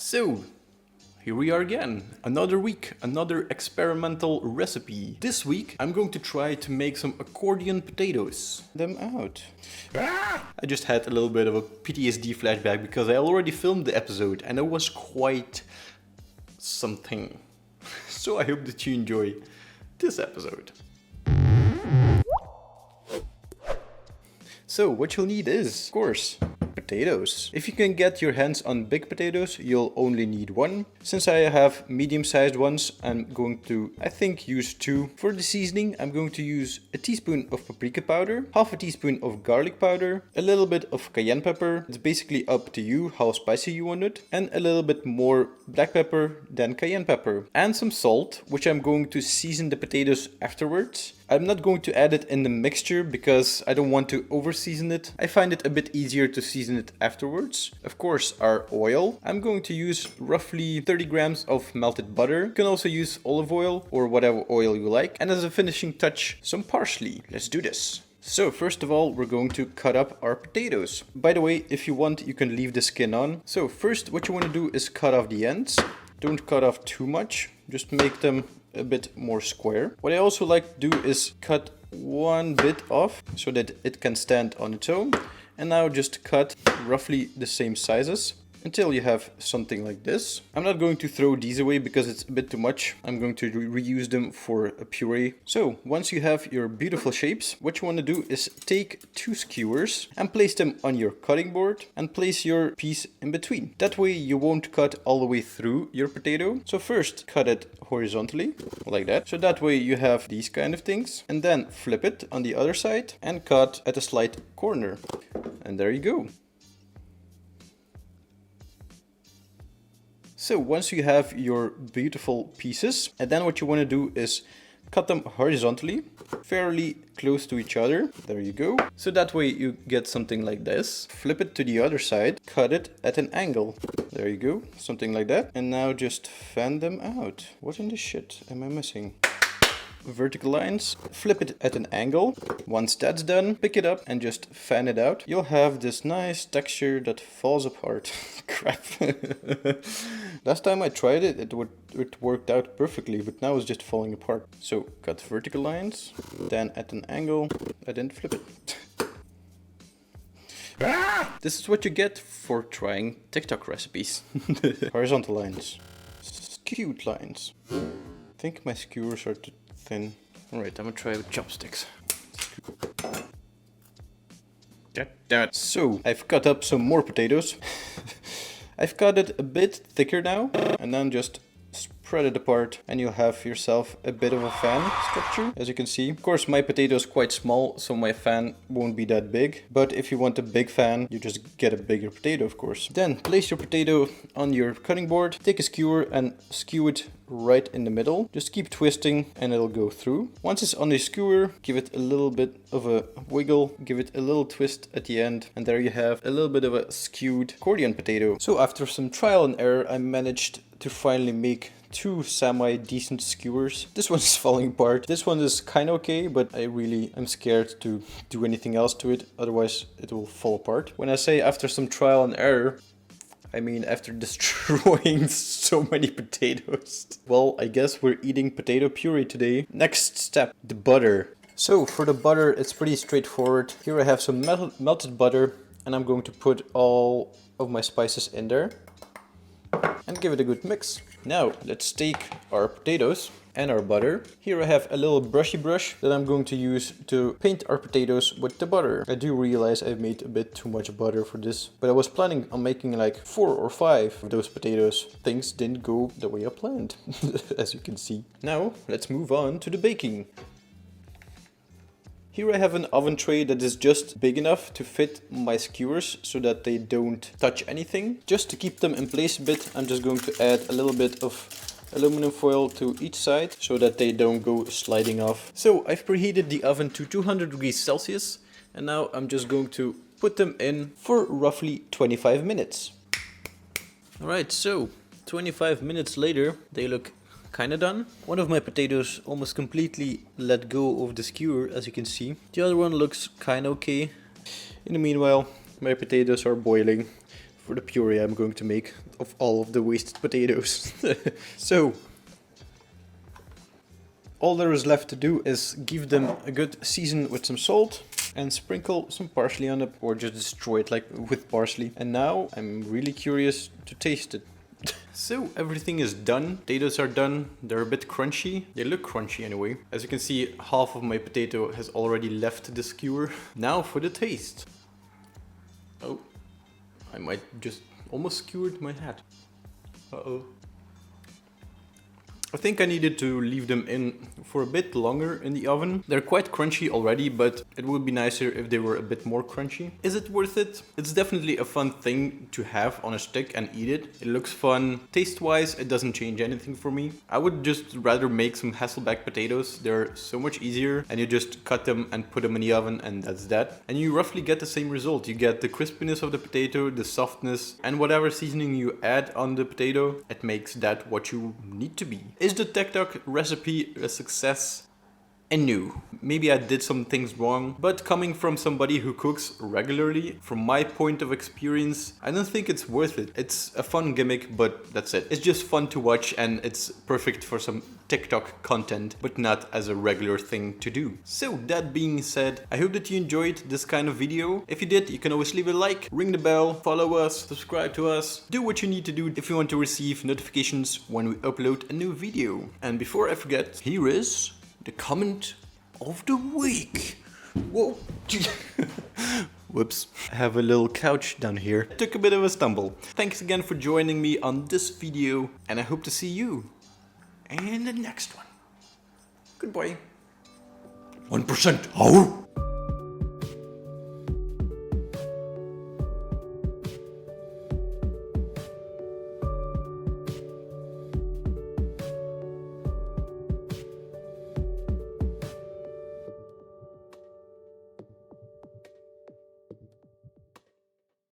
So, here we are again. Another week, another experimental recipe. This week, I'm going to try to make some accordion potatoes. Them out. I just had a little bit of a PTSD flashback because I already filmed the episode and it was quite something. So I hope that you enjoy this episode. So what you'll need is, of course, potatoes. If you can get your hands on big potatoes, you'll only need one. Since I have medium-sized ones, I'm going to, I think, use two. For the seasoning, I'm going to use a teaspoon of paprika powder, half a teaspoon of garlic powder, a little bit of cayenne pepper. It's basically up to you how spicy you want it, and a little bit more black pepper than cayenne pepper, and some salt, which I'm going to season the potatoes afterwards. I'm not going to add it in the mixture because I don't want to over season it. I find it a bit easier to season it afterwards. Of course, our oil. I'm going to use roughly 30 grams of melted butter. You can also use olive oil or whatever oil you like. And as a finishing touch, some parsley. Let's do this. So first of all, we're going to cut up our potatoes. By the way, if you want, you can leave the skin on. So first, what you want to do is cut off the ends. Don't cut off too much. Just make them a bit more square. What I also like to do is cut one bit off so that it can stand on its own. And now just cut roughly the same sizes until you have something like this. I'm not going to throw these away because it's a bit too much. I'm going to reuse them for a puree. So once you have your beautiful shapes, what you want to do is take two skewers and place them on your cutting board and place your piece in between. That way you won't cut all the way through your potato. So first cut it horizontally like that. So that way you have these kind of things, and then flip it on the other side and cut at a slight corner. And there you go. So once you have your beautiful pieces, and then what you want to do is cut them horizontally, fairly close to each other. There you go. So that way you get something like this. Flip it to the other side, cut it at an angle. There you go, something like that. And now just fan them out. What in the shit am I missing? Vertical lines, flip it at an angle. Once that's done, pick it up and just fan it out. You'll have this nice texture that falls apart. Crap. Last time I tried it, it worked out perfectly, but now it's just falling apart. So cut vertical lines, then at an angle, I didn't flip it. This is what you get for trying TikTok recipes. Horizontal lines, skewed lines. I think my skewers are too thin. Alright, I'm gonna try with chopsticks. So, I've cut up some more potatoes. I've cut it a bit thicker now, and then just spread it apart, and you'll have yourself a bit of a fan structure, as you can see. Of course, my potato is quite small, so my fan won't be that big. But if you want a big fan, you just get a bigger potato, of course. Then place your potato on your cutting board, take a skewer and skew it right in the middle. Just keep twisting and it'll go through. Once it's on the skewer, give it a little bit of a wiggle, give it a little twist at the end, and there you have a little bit of a skewed accordion potato. So after some trial and error, I managed to finally make two semi-decent skewers. This one's falling apart. This one is kind of okay, but I'm scared to do anything else to it, otherwise it will fall apart. When I say after some trial and error, I mean after destroying so many potatoes. Well, I guess we're eating potato puree today. Next step, the butter. So for the butter, it's pretty straightforward. Here I have some melted butter, and I'm going to put all of my spices in there and give it a good mix. Now let's take our potatoes and our butter. Here I have a little brushy brush that I'm going to use to paint our potatoes with the butter. I do realize I've made a bit too much butter for this, but I was planning on making like 4 or 5 of those potatoes. Things didn't go the way I planned, as you can see. Now let's move on to the baking. Here I have an oven tray that is just big enough to fit my skewers so that they don't touch anything. Just to keep them in place a bit, I'm just going to add a little bit of aluminum foil to each side so that they don't go sliding off. So I've preheated the oven to 200 degrees Celsius, and now I'm just going to put them in for roughly 25 minutes. Alright, so 25 minutes later, they look kind of done. One of my potatoes almost completely let go of the skewer, as you can see. The other one looks kind of okay. In the meanwhile, my potatoes are boiling for the puree I'm going to make of all of the wasted potatoes. So, all there is left to do is give them a good season with some salt and sprinkle some parsley on it, or just destroy it like with parsley. And now I'm really curious to taste it. So everything is done. Potatoes are done. They're a bit crunchy. They look crunchy anyway. As you can see, half of my potato has already left the skewer. Now for the taste. Oh, I might just almost skewered my hat. Uh-oh. I think I needed to leave them in for a bit longer in the oven. They're quite crunchy already, but it would be nicer if they were a bit more crunchy. Is it worth it? It's definitely a fun thing to have on a stick and eat it. It looks fun. Taste-wise, it doesn't change anything for me. I would just rather make some Hasselback potatoes. They're so much easier, and you just cut them and put them in the oven, and that's that. And you roughly get the same result. You get the crispiness of the potato, the softness, and whatever seasoning you add on the potato, it makes that what you need to be. Is the TikTok recipe a success? And no, maybe I did some things wrong, but coming from somebody who cooks regularly, from my point of experience, I don't think it's worth it. It's a fun gimmick, but that's it. It's just fun to watch, and it's perfect for some TikTok content, but not as a regular thing to do. So that being said, I hope that you enjoyed this kind of video. If you did, you can always leave a like, ring the bell, follow us, subscribe to us. Do what you need to do if you want to receive notifications when we upload a new video. And before I forget, here is the comment of the week. Whoa. Whoops. I have a little couch down here. Took a bit of a stumble. Thanks again for joining me on this video, and I hope to see you in the next one. Goodbye. 1%. Oh.